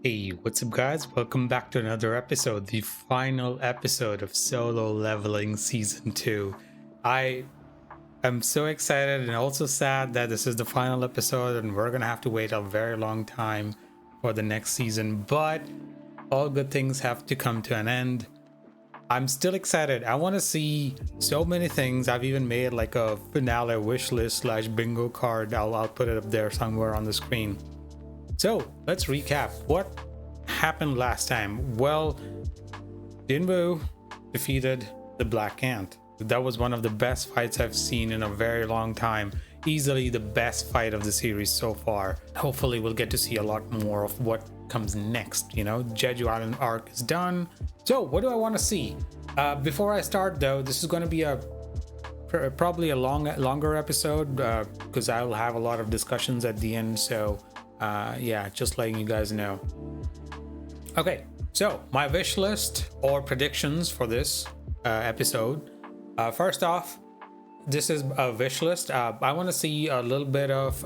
Hey, what's up, guys? Welcome back to another episode, the final episode of Solo Leveling Season 2. I am so excited and also sad that this is the final episode and we're gonna have to wait a very long time for the next season, but all good things have to come to an end. I'm still excited. I want to see so many things. I've even made like a finale wish list / bingo card. I'll put it up there somewhere on the screen. So let's recap what happened last time. Well, Jinwoo defeated the Black Ant. That was one of the best fights I've seen in a very long time. Easily the best fight of the series so far. Hopefully we'll get to see a lot more of what comes next. You know, Jeju Island arc is done. So what do I want to see? Before I start though, this is going to be probably a longer episode because I will have a lot of discussions at the end. So yeah, just letting you guys know. Okay, so my wish list or predictions for this episode. First off, this is a wish list. I want to see a little bit of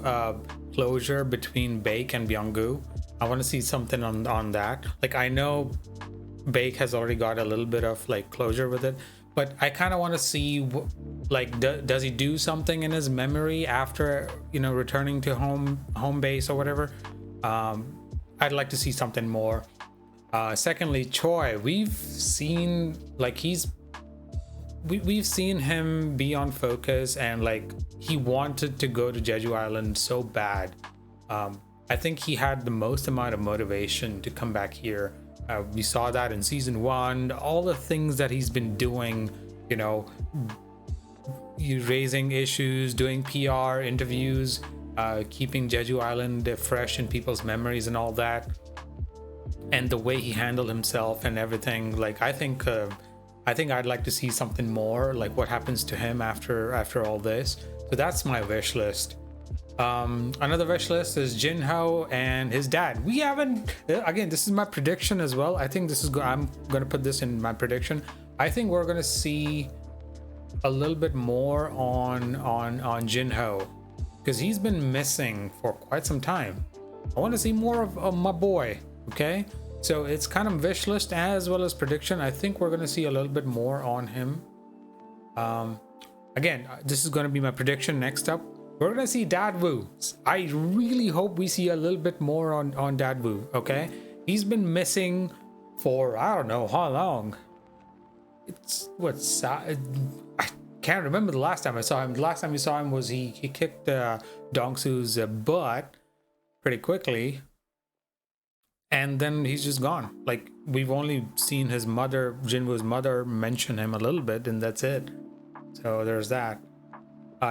closure between Baek and Byung-gu. I want to see something on that. Like, I know Baek has already got a little bit of like closure with it, but I kind of want to see like does he do something in his memory after, you know, returning to home base or whatever. I'd like to see something more. Secondly, Choi, we've seen like we've seen him be on focus and like he wanted to go to Jeju Island so bad. I think he had the most amount of motivation to come back here. We saw that in season 1, all the things that he's been doing, you know, raising issues, doing PR interviews, keeping Jeju Island fresh in people's memories and all that, and the way he handled himself and everything. Like, I think I'd like to see something more, like what happens to him after all this. So that's my wish list. Another wish list is Jinho and his dad. We haven't, again, this is my prediction as well. I think this is I'm gonna put this in my prediction. I think we're gonna see a little bit more on Jinho, because he's been missing for quite some time. I want to see more of my boy. Okay, so it's kind of wish list as well as prediction. I think we're gonna see a little bit more on him. Again, this is gonna be my prediction. Next up, we're gonna see Dadwoo. I really hope we see a little bit more on Dadwoo. Okay, he's been missing for I don't know how long. It's I can't remember the last time I saw him. The last time we saw him was he kicked Dongsu's butt pretty quickly, and then he's just gone. Like, we've only seen his mother, Jinwoo's mother, mention him a little bit, and that's it. So there's that.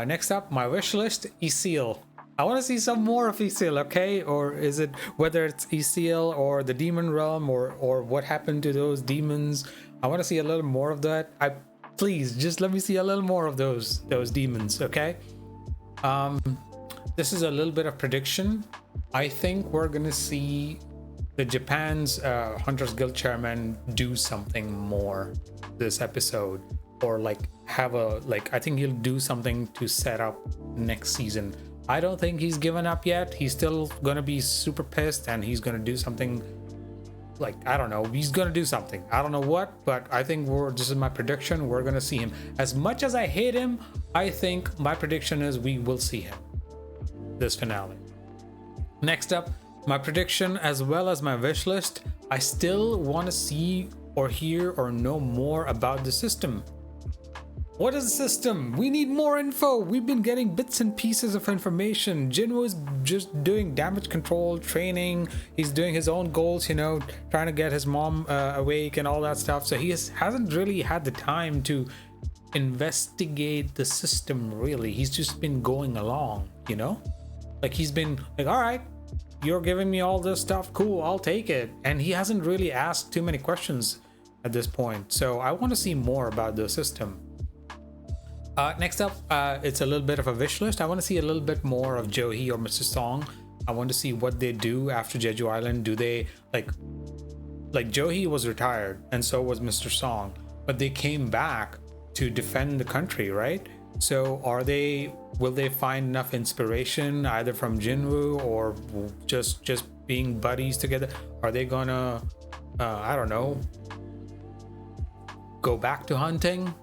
Next up, my wish list, Isil. I want to see some more of Isil, okay? Or is it, whether it's Isil or the demon realm or what happened to those demons? I want to see a little more of that. Please just let me see a little more of those demons, okay? This is a little bit of prediction. I think we're gonna see the Japan's Hunters Guild chairman do something more this episode, or like have I think he'll do something to set up next season. I don't think he's given up yet. He's still gonna be super pissed and he's gonna do something. Like, I don't know, he's gonna do something. I don't know what, but I think this is my prediction. We're gonna see him. As much as I hate him, I think my prediction is we will see him this finale. Next up, my prediction as well as my wish list. I still want to see or hear or know more about the system. What is the system? We need more info. We've been getting bits and pieces of information. Jinwoo is just doing damage control training. He's doing his own goals, you know, trying to get his mom awake and all that stuff. So he hasn't really had the time to investigate the system, really. He's just been going along, you know? Like, he's been like, all right, you're giving me all this stuff. Cool, I'll take it. And he hasn't really asked too many questions at this point. So I want to see more about the system. Next up, it's a little bit of a wish list. I want to see a little bit more of Johi or Mr. Song. I want to see what they do after Jeju Island. Do they like Johi was retired and so was Mr. Song, but they came back to defend the country, right? So will they find enough inspiration either from Jinwoo or just being buddies together? Are they gonna I don't know, go back to hunting?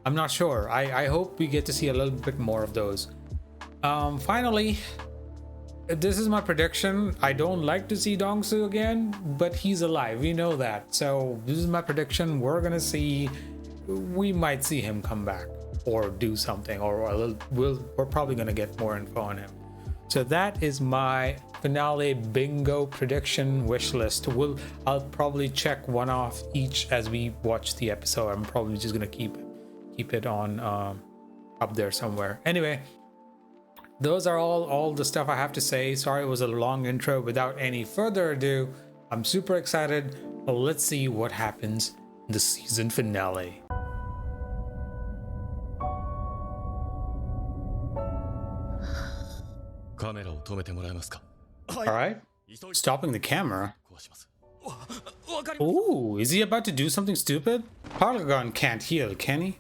I'm not sure. I hope we get to see a little bit more of those. Finally, this is my prediction. I don't like to see Dongsu again, but he's alive, we know that. So this is my prediction. We might see him come back or do something, or we're probably gonna get more info on him. So that is my finale bingo prediction wish list. I'll probably check one off each as we watch the episode. I'm probably just gonna keep it on up there somewhere. Anyway, those are all the stuff I have to say. Sorry it was a long intro. Without any further ado, I'm super excited. Let's see what happens in the season finale. All right, stopping the camera. Ooh, is he about to do something stupid? Polygon can't heal, can he?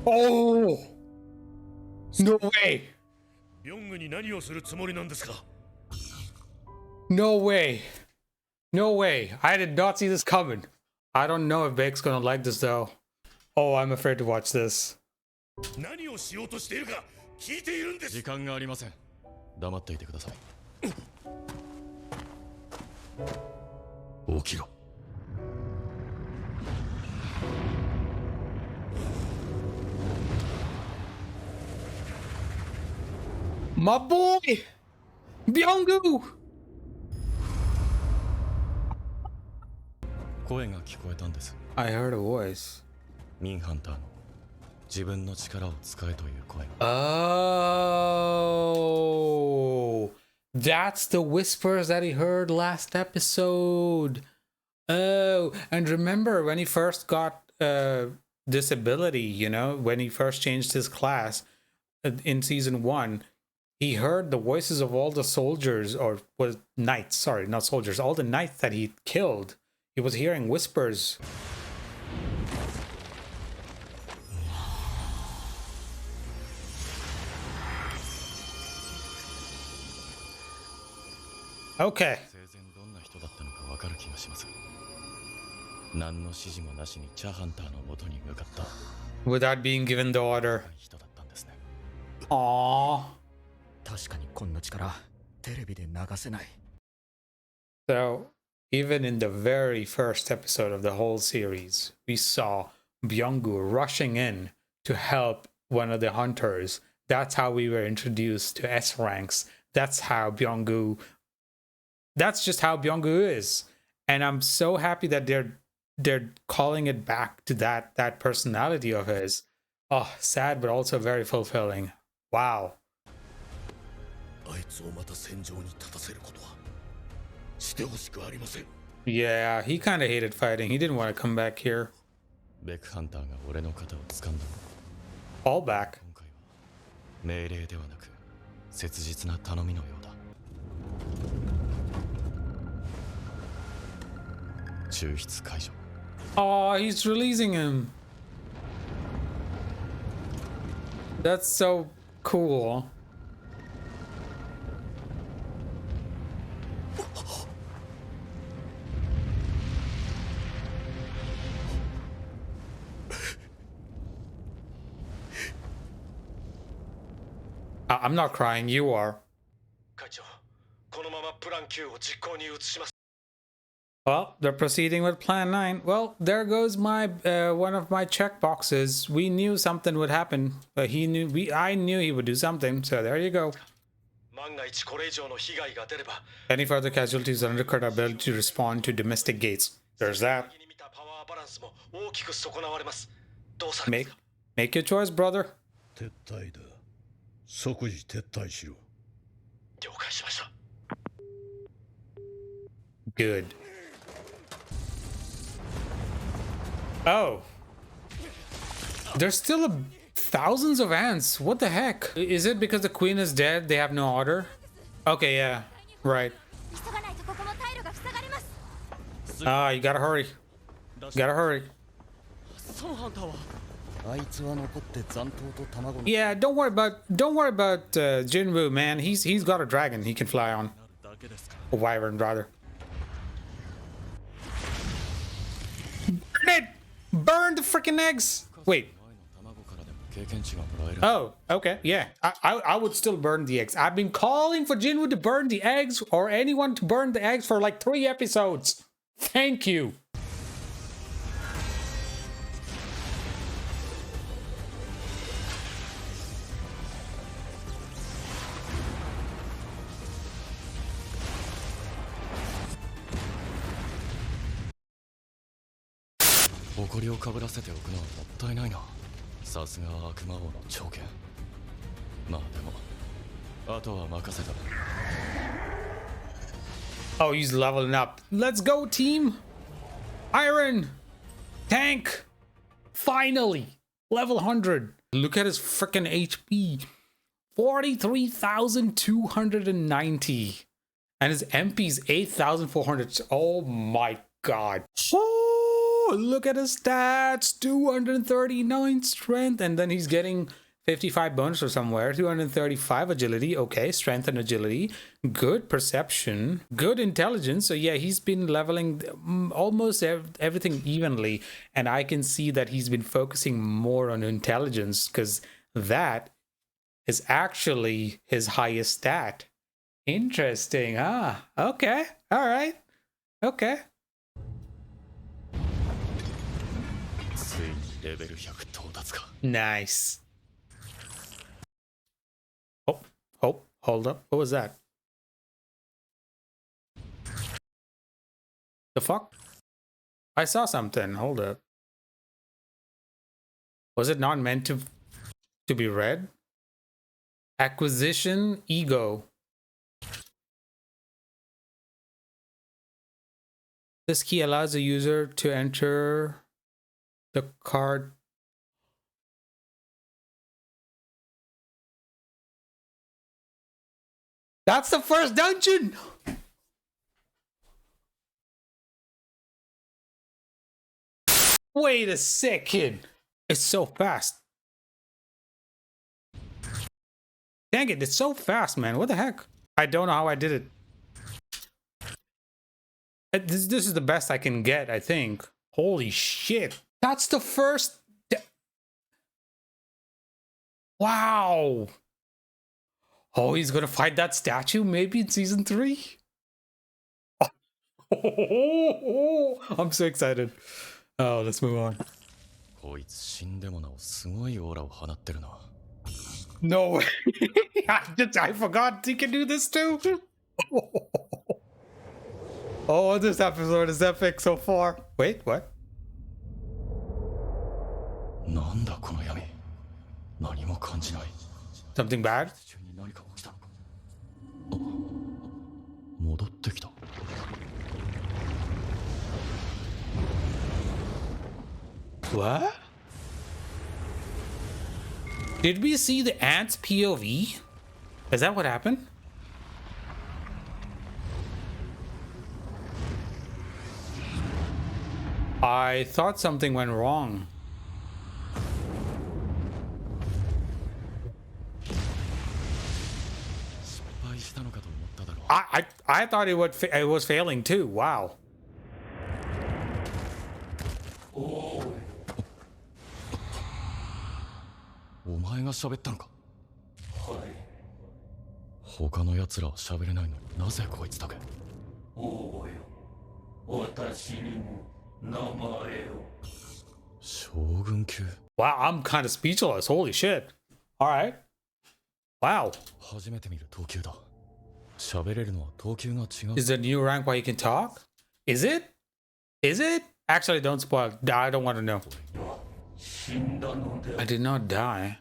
Oh! No way! No way! No way! I did not see this coming. I don't know if Bake's gonna like this though. Oh, I'm afraid to watch this. 何をしようとしているか聞いているんです。時間がありません。黙っていてください。起きろ。My boy! Byung-gu! 声が聞こえたんです。I heard a voice. ミンハンターの自分の力を使えという声が。Oh, that's the whispers that he heard last episode. Oh, and remember when he first got this ability, you know, when he first changed his class in season 1, he heard the voices of all the soldiers, or was knights, sorry, not soldiers, all the knights that he killed. He was hearing whispers. Okay. Without being given the order. Aww. So, even in the very first episode of the whole series, we saw Byung-gu rushing in to help one of the hunters. That's how we were introduced to S ranks. That's just how Byung-gu is. And I'm so happy that they're calling it back to that personality of his. Oh, sad but also very fulfilling. Wow. Yeah, he kind of hated fighting. He didn't want to come back here. Fall back. Oh, he's releasing him. That's so cool. I'm not crying, you are. Well, they're proceeding with Plan 9. Well, there goes my one of my check boxes. We knew something would happen, but I knew he would do something. So there you go. Any further casualties undercut our ability to respond to domestic gates. There's that. Make your choice, brother. Good. Oh. There's still thousands of ants. What the heck? Is it because the queen is dead, they have no order? Okay, yeah. Right. Ah, you gotta hurry. You gotta hurry. Yeah, don't worry about Jinwoo, man. He's got a dragon he can fly on. A wyvern, rather. Burn it! Burn the freaking eggs! Wait. Oh, okay, yeah. I would still burn the eggs. I've been calling for Jinwoo to burn the eggs, or anyone to burn the eggs, for like 3 episodes. Thank you. Oh, he's leveling up. Let's go, team. Iron tank. Finally, level 100. Look at his freaking HP. 43,290. And his MP's 8,400. Oh my god. Oh, look at his stats. 239 strength. And then he's getting 55 bonus or somewhere. 235 agility. Okay, strength and agility. Good perception. Good intelligence. So yeah, he's been leveling almost everything evenly. And I can see that he's been focusing more on intelligence, because that is actually his highest stat. Interesting. Ah, okay. All right. Okay. Nice. Oh, hold up. What was that? The fuck? I saw something. Hold up. Was it not meant to be read? Acquisition ego. This key allows the user to enter the card. That's the first dungeon! Wait a second. It's so fast. Dang it, it's so fast, man. What the heck? I don't know how I did it. This is the best I can get, I think. Holy shit. That's the first... Wow. Oh, he's gonna fight that statue maybe in season 3? Oh, I'm so excited. Oh, let's move on. No way. I forgot he can do this too. Oh, this episode is epic so far. Wait, what? Something bad? What? Did we see the ant's POV? Is that what happened? I thought something went wrong. I thought it was failing too. Wow. Wow, I'm kind of speechless. Holy shit. All right. Wow. Is the new rank why you can talk? Is it? Is it? Actually, don't spoil. I don't want to know. I did not die.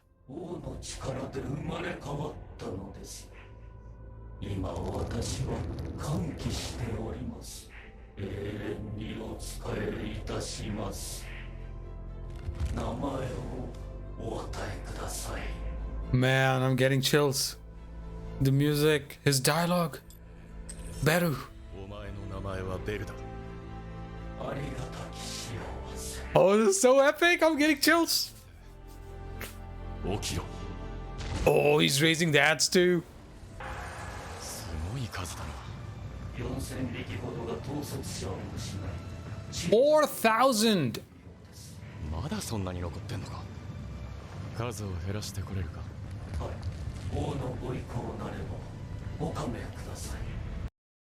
Man, I'm getting chills. The music, his dialogue. Beru. Oh, this is so epic! I'm getting chills. Oh, he's raising the ads too. 4,000! まだそんなに残ってんのか。数を減らしてくれるか。はい。王のご意向なればご加盟ください。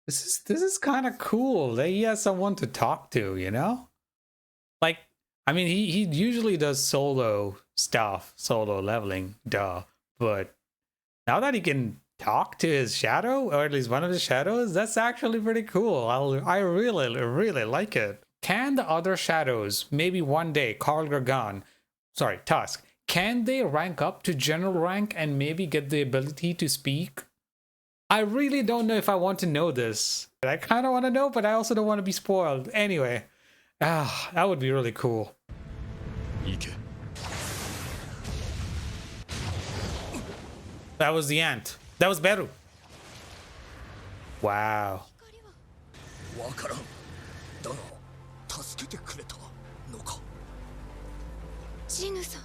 This is kind of cool that he has someone to talk to, you know? Like, I mean, he usually does solo stuff, solo leveling, duh. But now that he can talk to his shadow, or at least one of his shadows, that's actually pretty cool. I really like it. Can the other shadows, maybe one day, Karl Gargan, sorry, Tusk, can they rank up to general rank and maybe get the ability to speak? I really don't know if I want to know this. I kind of want to know, but I also don't want to be spoiled. Anyway, that would be really cool. That was the ant. That was Beru. Wow. Jinwoo-san.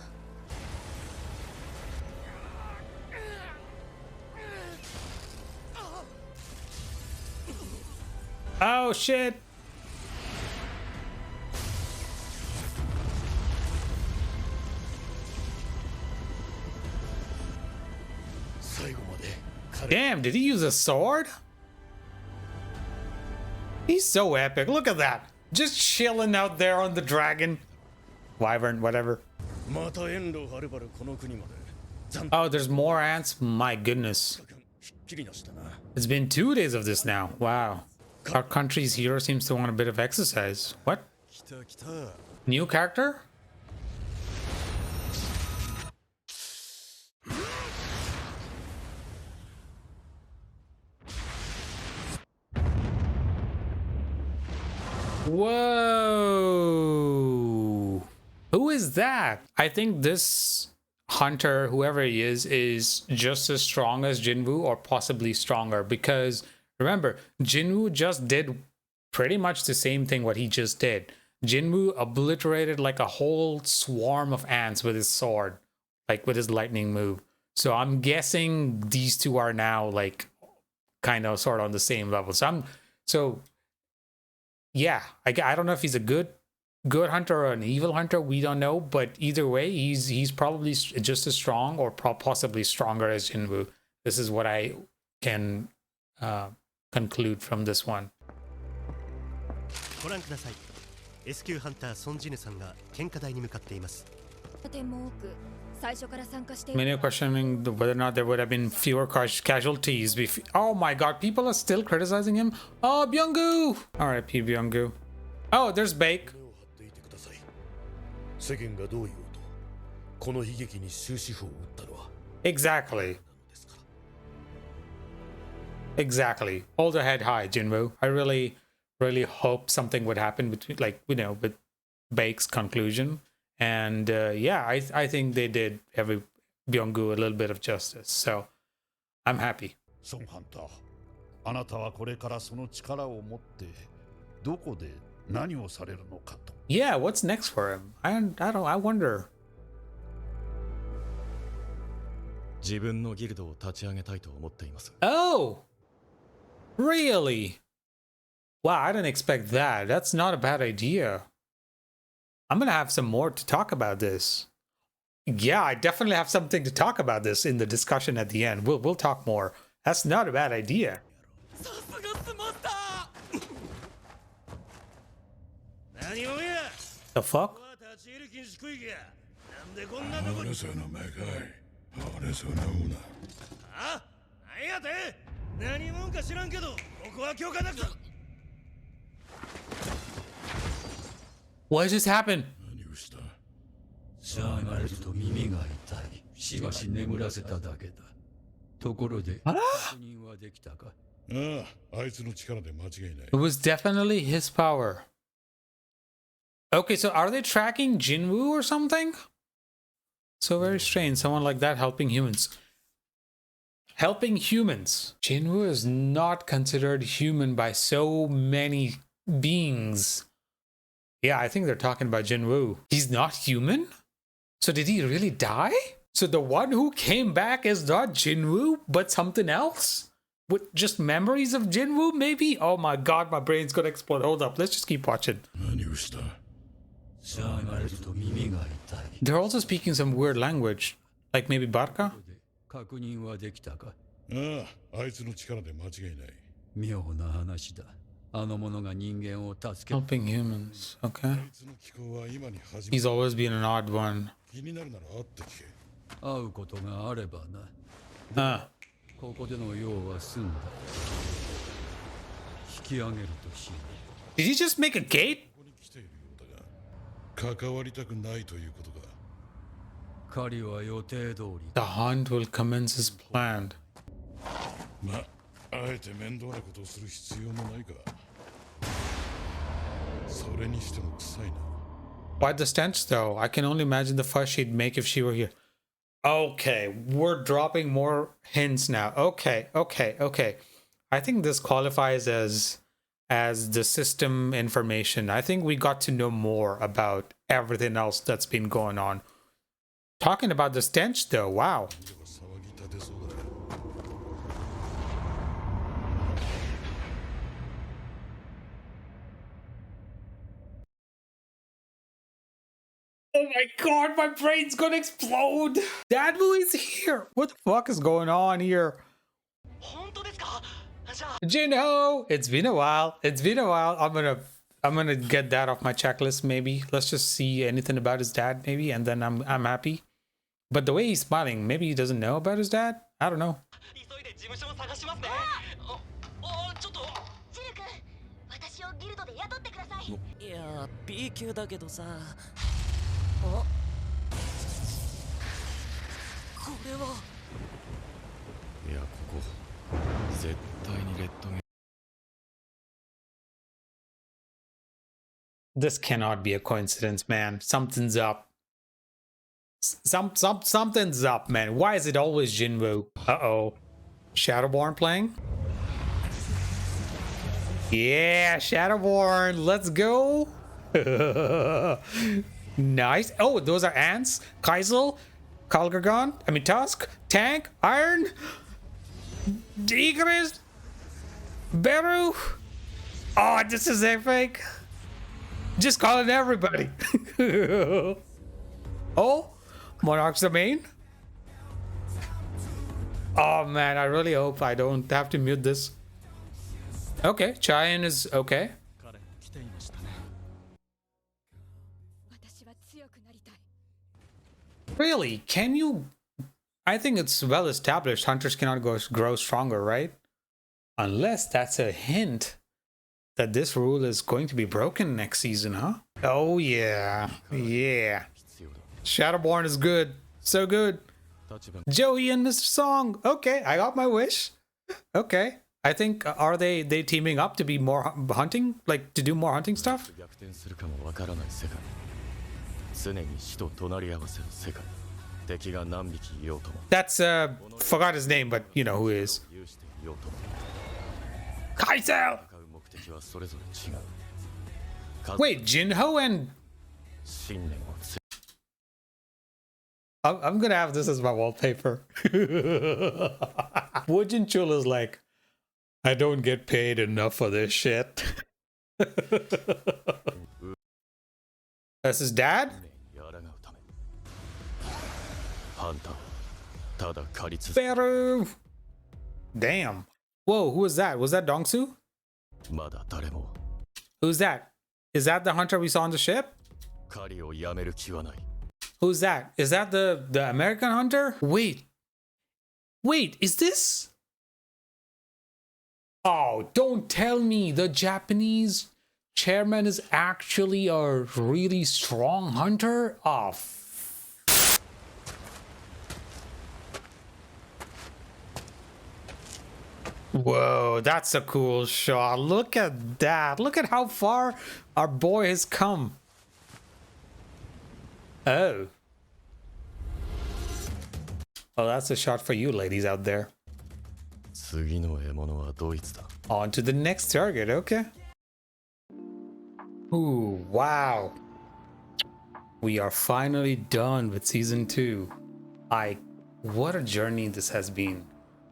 Oh shit. Damn, did he use a sword? He's so epic. Look at that. Just chilling out there on the dragon. Wyvern, whatever. Oh, there's more ants? My goodness. It's been 2 days of this now. Wow. Our country's hero seems to want a bit of exercise. What? New character? Whoa. Who is that? I think this hunter, whoever he is just as strong as Jinwoo or possibly stronger, because remember, Jinwoo just did pretty much the same thing what he just did. Jinwoo obliterated like a whole swarm of ants with his sword, like with his lightning move. So I'm guessing these two are now like kind of sort of on the same level. So yeah, I don't know if he's a good hunter or an evil hunter. We don't know, but either way, he's probably just as strong or possibly stronger as Jinwoo. This is what I can conclude from this one. SQ ハンターソンジヌさんが献花台に向かっています。 Many are questioning whether or not there would have been fewer casualties. Oh my god, people are still criticizing him. Oh, Byung-gu! R.I.P. Byung-gu. Oh, there's Bake. Exactly. Exactly. Hold your head high, Jinwoo. I really hope something would happen between, like, you know, with Bake's conclusion. And yeah, I think they did every Byung-gu a little bit of justice. So I'm happy. Yeah, what's next for him? I wonder. Oh, really? Wow, I didn't expect that. That's not a bad idea. I'm gonna have some more to talk about this. Yeah, I definitely have something to talk about this in the discussion at the end. We'll talk more. That's not a bad idea. The fuck? What just happened? It was definitely his power. Okay, so are they tracking Jinwoo or something? So very strange, someone like that helping humans. Helping humans. Jinwoo is not considered human by so many beings. Yeah, I think they're talking about Jinwoo. He's not human? So did he really die? So the one who came back is not Jinwoo, but something else? With just memories of Jinwoo, maybe? Oh my god, my brain's gonna explode. Hold up, let's just keep watching. They're also speaking some weird language. Like maybe Barca? 確認はできたか。ああ、あいつの力で間違いない。妙な話だ。あの者が人間を助け。 Helping humans, okay. あいつの気候は今に始め He's always been an odd one. 気になるなら会って聞け。会うことがあればな。 Ah, ここでの用は済んだ。引き上げるとしよ did he just make a gate? ここに来ているようだが、関わりたくないということか。う。狩りは予定通り。 The hunt will commence as planned. まあ、あえて面倒なことをする必要もないか。それにしても臭いな。 Why the stench though? I can only imagine the fuss she'd make if she were here. Okay, we're dropping more hints now. Okay. I think this qualifies as the system information. I think we got to know more about everything else that's been going on. Talking about the stench though, wow. 騒ぎ立てそうだ。 Oh my god, my brain's gonna explode! Jinwoo is here! What the fuck is going on here? Jinho! It's been a while. I'm gonna get that off my checklist maybe. Let's just see anything about his dad maybe, and then I'm happy. But the way he's smiling, maybe he doesn't know about his dad? I don't know. ジル君、私をギルドで雇ってください。いや、B 級だけどさ。あ、これは。いや、ここ絶対にレッドゲー This cannot be a coincidence, man. Something's up. Something's up, man. Why is it always Jinwoo? Uh-oh. Shadowborn playing? Yeah, Shadowborn. Let's go. Nice. Oh, those are ants. Kaisel, Kalgargon, I mean Tusk, Tank, Iron, Igris, Beru. Oh, this is epic. Just calling everybody. Oh, Monarch's domain. Oh man, I really hope I don't have to mute this. Okay, Chayan is okay. 彼来ていましたね。私は強くなりたい。 Really? Can you? I think it's well established hunters cannot grow stronger, right? Unless that's a hint that this rule is going to be broken next season, huh? Oh yeah. Yeah. 必要だ。 Shadowborn is good. So good. 立場 Joey and Mr. Song. Okay, I got my wish. Okay. I think are they teaming up to be more hunting, like to do more hunting stuff? 逆転するかもわからない世界。常に死と隣り合わせる世界。敵が何匹いようとも。 That's forgot his name, but you know who he is. 有していようとも。 Kaisel! 戦う目的はそれぞれ違う。数 Wait, Jinho and 信念をつ I'm gonna have this as my wallpaper. Woojin Chul is like, I don't get paid enough for this shit. That's his dad? やらがうため。ハンターはただ狩り続 Beru! Damn. Whoa, who was that? Was that Dongsu? まだ誰も Who's that? Is that the hunter we saw on the ship? 狩りをやめる気はない。 Who's that? Is that the American hunter? Wait, is this? Oh, don't tell me the Japanese chairman is actually a really strong hunter? Oh, whoa, that's a cool shot. Look at that. Look at how far our boy has come. Oh. Oh, that's a shot for you ladies out there. 次の獲物はドイツだ。 On to the next target, okay. Ooh, wow. We are finally done with season 2. What a journey this has been.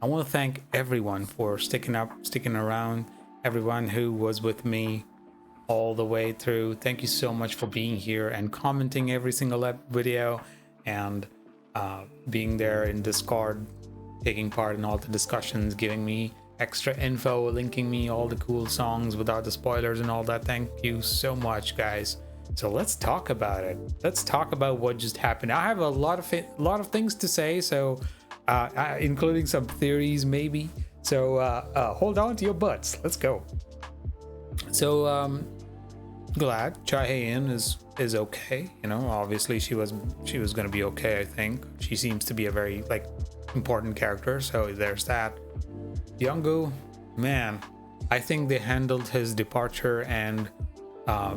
I want to thank everyone for sticking around, everyone who was with me all the way through. Thank you so much for being here and commenting every single video, and being there in Discord, taking part in all the discussions, giving me extra info, linking me all the cool songs without the spoilers and all that. Thank you so much, guys. So let's talk about it. Let's talk about what just happened. I have a lot of things to say, so including some theories maybe. So hold on to your butts. Let's go. So glad Cha Hae-in is okay. You know, obviously she was gonna be okay. I think she seems to be a very important character. So there's that. Young-gu, man, I think they handled his departure and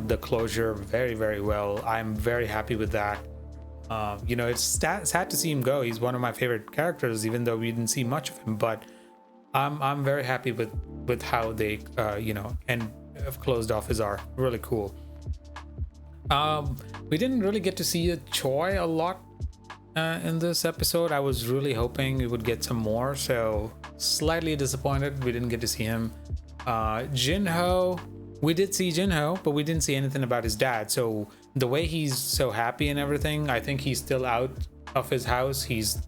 the closure very, very well. I'm very happy with that. You know, it's sad to see him go. He's one of my favorite characters, even though we didn't see much of him. But I'm very happy with how they have closed off his arc. Really cool. We didn't really get to see Choi a lot in this episode. I was really hoping we would get some more, so slightly disappointed we didn't get to see him. Jinho, we did see Jinho, but we didn't see anything about his dad. So the way he's so happy and everything, I think he's still out of his house. He's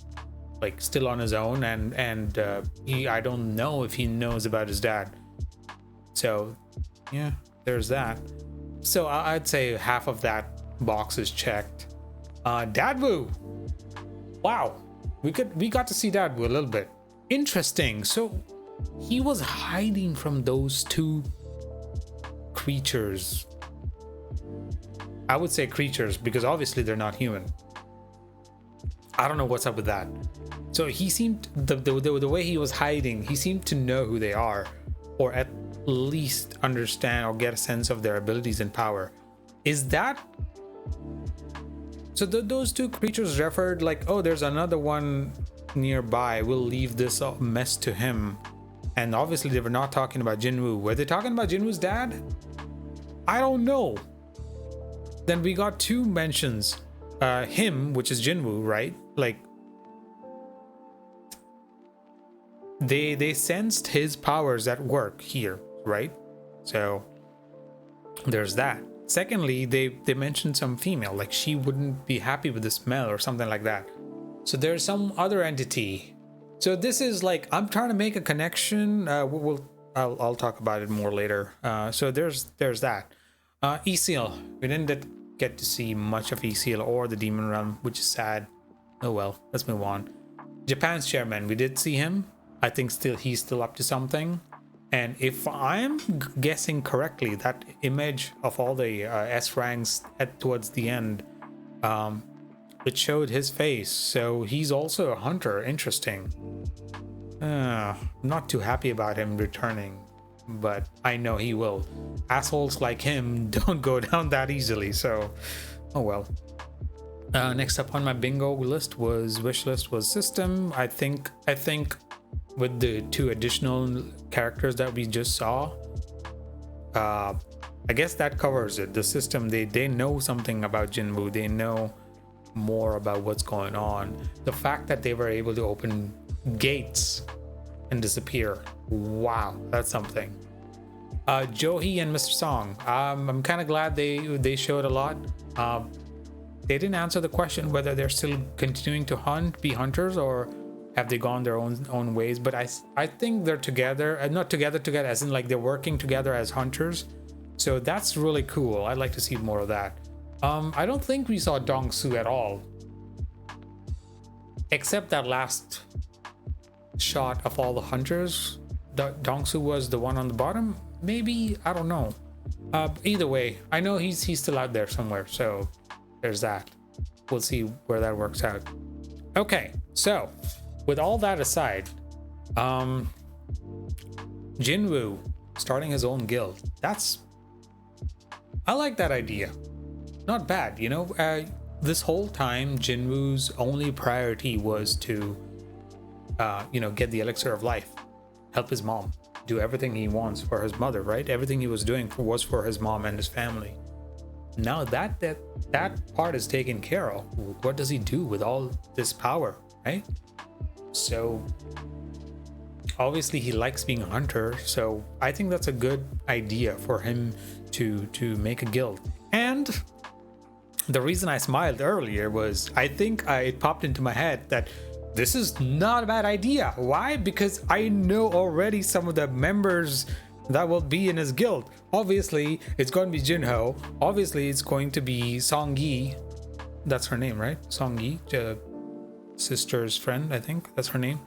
still on his own, and I don't know if he knows about his dad. So yeah, there's that. So I'd say half of that box is checked. Dadwoo, wow, we got to see Dadwoo a little bit. Interesting. So he was hiding from those two creatures. I would say creatures because obviously they're not human. I don't know what's up with that. So he seemed, the way he was hiding, he seemed to know who they are, or at least understand or get a sense of their abilities and power. Is that so? Those two creatures referred oh, there's another one nearby, we'll leave this mess to him. And obviously they were not talking about Jinwoo. Were they talking about Jinwoo's dad? I don't know. Then we got two mentions. Him, which is Jinwoo, right? They sensed his powers at work here, right? So there's that. Secondly, they mentioned some female, she wouldn't be happy with the smell or something like that. So there's some other entity. So this is I'm trying to make a connection. I'll talk about it more later. So there's that. Isil, we didn't get to see much of Isil or the Demon Realm, which is sad. Oh well, let's move on. Japan's chairman, we did see him. I think he's still up to something. And if I'm guessing correctly, that image of all the S ranks towards the end, it showed his face. So he's also a hunter. Interesting. Not too happy about him returning, but I know he will. Assholes like him don't go down that easily, so oh well. Next up on my bingo list was wish list was system. I think with the two additional characters that we just saw, I guess that covers it. The system, they know something about Jinwoo. They know more about what's going on. The fact that they were able to open gates and disappear, wow, that's something. Johi and Mr. Song, I'm kind of glad they showed a lot. They didn't answer the question whether they're still continuing to be hunters, or have they gone their own ways. But I think they're together, not together as in they're working together as hunters. So that's really cool. I'd like to see more of that. I don't think we saw Dong-soo at all, except that last shot of all the hunters. Dong-soo was the one on the bottom, maybe, I don't know. Either way, I know he's still out there somewhere, so there's that. We'll see where that works out. Okay, so with all that aside, Jinwoo starting his own guild, I like that idea. Not bad, you know. This whole time Jinwoo's only priority was to get the elixir of life, help his mom. do everything he wants for his mother, right? Everything he was doing was for his mom and his family. Now that part is taken care of, what does he do with all this power, right? So obviously he likes being a hunter, so I think that's a good idea for him to make a guild. And the reason I smiled earlier was I think it popped into my head that this is not a bad idea. Why? Because I know already some of the members that will be in his guild. Obviously it's going to be Jinho, obviously it's going to be Songyi, that's her name, right? Songyi, sister's friend, I think that's her name.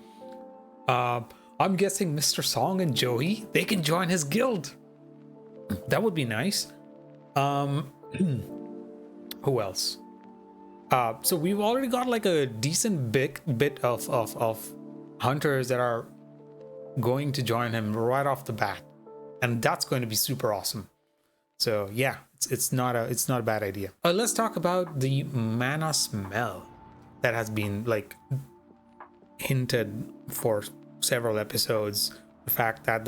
I'm guessing Mr. Song and Joey, they can join his guild. That would be nice. Who else? So we've already got like a decent bit of hunters that are going to join him right off the bat, and that's going to be super awesome. So yeah, it's not a bad idea. Let's talk about the mana smell that has been like hinted for several episodes. The fact that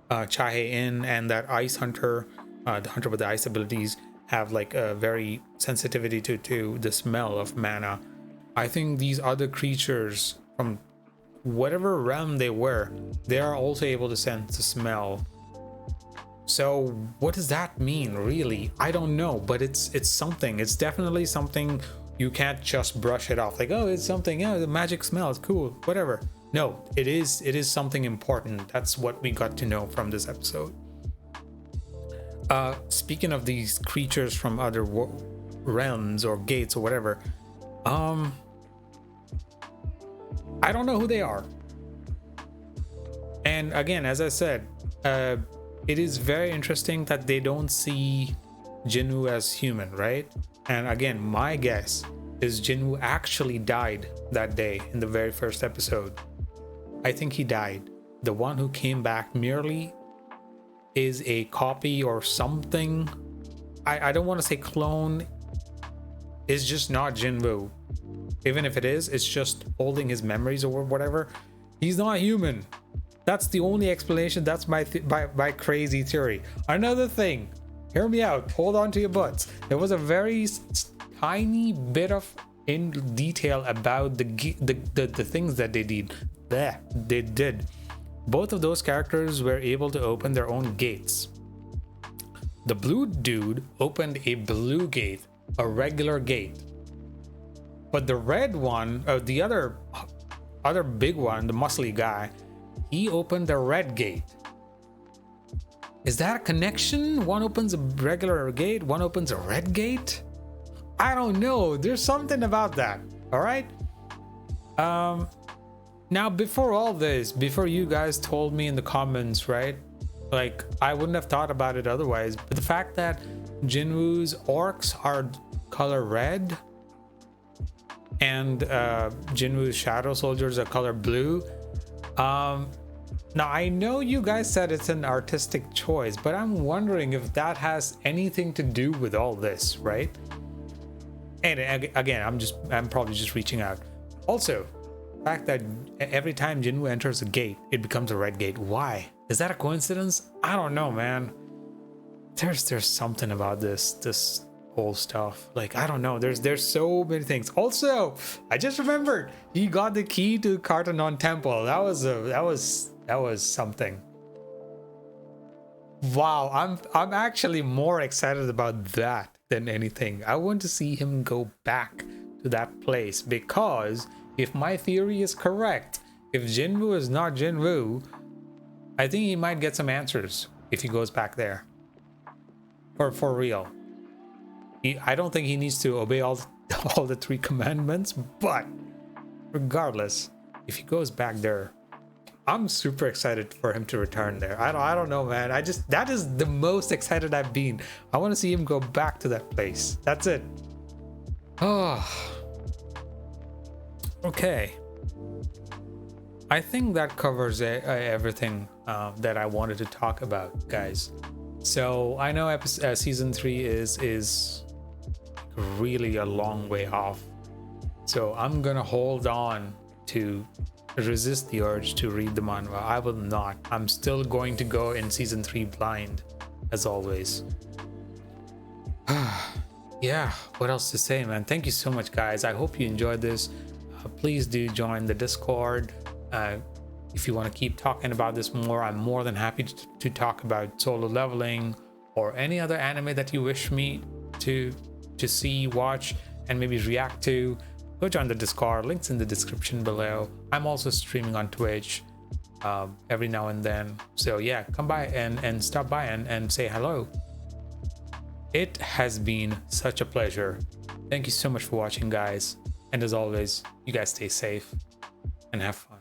Chahe-in and that ice hunter, the hunter with the ice abilities, have like a very sensitivity to the smell of mana. I think these other creatures from whatever realm they were, they are also able to sense the smell. So what does that mean really? I don't know, but it's something. It's definitely something. You can't just brush it off like, oh, it's something, yeah, the magic smell is cool, whatever. No, it is something important. That's what we got to know from this episode. Speaking of these creatures from other realms or gates or whatever, I don't know who they are. And again, as I said, it is very interesting that they don't see Jinwoo as human, right? And again, my guess is Jinwoo actually died that day in the very first episode. I think he died. The one who came back merely is a copy or something. I don't want to say clone. It's just not Jinwoo. Even if it is, it's just holding his memories or whatever. He's not human. That's the only explanation. That's my crazy theory. Another thing, hear me out. Hold on to your butts. There was a very tiny bit of in detail about the things that they did. They did. Both of those characters were able to open their own gates. The blue dude opened a blue gate, a regular gate. But the red one, or the other big one, the muscly guy, he opened the red gate. Is that a connection? One opens a regular gate, one opens a red gate? I don't know. There's something about that. All right. Now, before all this, before you guys told me in the comments, right? Like, I wouldn't have thought about it otherwise. But the fact that Jinwoo's orcs are color red and Jinwoo's shadow soldiers are color blue. Now, I know you guys said it's an artistic choice, but I'm wondering if that has anything to do with all this, right? And again, I'm probably just reaching out. Also, the fact that every time Jinwoo enters a gate, it becomes a red gate. Why? Is that a coincidence? I don't know, man. There's something about this whole stuff. Like, I don't know. There's so many things. Also, I just remembered he got the key to Cartanon Temple. That was something. Wow, I'm actually more excited about that than anything. I want to see him go back to that place, because if my theory is correct, if Jinwoo is not Jinwoo, I think he might get some answers if he goes back there. For real. I don't think he needs to obey all the 3 commandments, but regardless, if he goes back there, I'm super excited for him to return there. I don't know, man. That is the most excited I've been. I want to see him go back to that place. That's it. Oh. Okay. I think that covers everything that I wanted to talk about, guys. So I know season 3 is really a long way off. So I'm gonna hold on to resist the urge to read the manhwa. I will not. I'm still going to go in season 3 blind, as always. Yeah, what else to say, man? Thank you so much, guys. I hope you enjoyed this. Please do join the Discord. If you want to keep talking about this more, I'm more than happy to talk about Solo Leveling or any other anime that you wish me to see, watch, and maybe react to. Go join the Discord. Links in the description below. I'm also streaming on Twitch every now and then. So yeah, come by and stop by and say hello. It has been such a pleasure. Thank you so much for watching, guys. And as always, you guys stay safe and have fun.